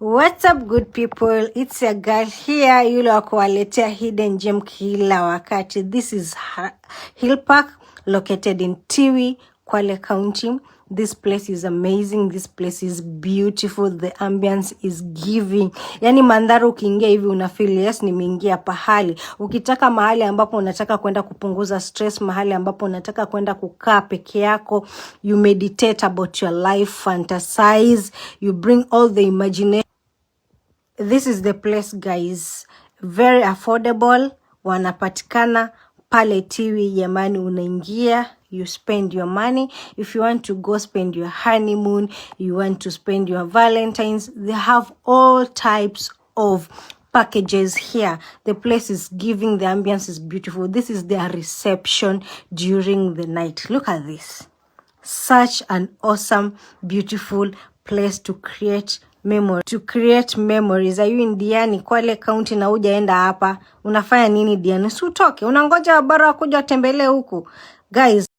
What's up good people, it's your girl here, yule wa kuwaletea hidden gem kila wakati. This is Hill Park located in Tiwi, Kwale County. This place is amazing, this place is beautiful, the ambience is giving. Yani mandhari ukiingia hivi unafeel yes nimeingia pahali. Ukitaka mahali ambapo unataka kwenda kupunguza stress, mahali ambapo unataka kwenda kukaa peke yako, you meditate about your life, fantasize, you bring all the imagination. This is the place guys, very affordable, wanapatikana pale Tiwi jamani. Unaingia, you spend your money. If you want to go spend your honeymoon, you want to spend your Valentine's, they have all types of packages here. The place is giving, the ambience is beautiful. This is their reception during the night. Look at this, such an awesome beautiful place to create memories. Are you in Diani, Kwale County na hujaenda hapa? Unafanya nini Diani? Si utoke, unangoja bara kuja tembele huku guys.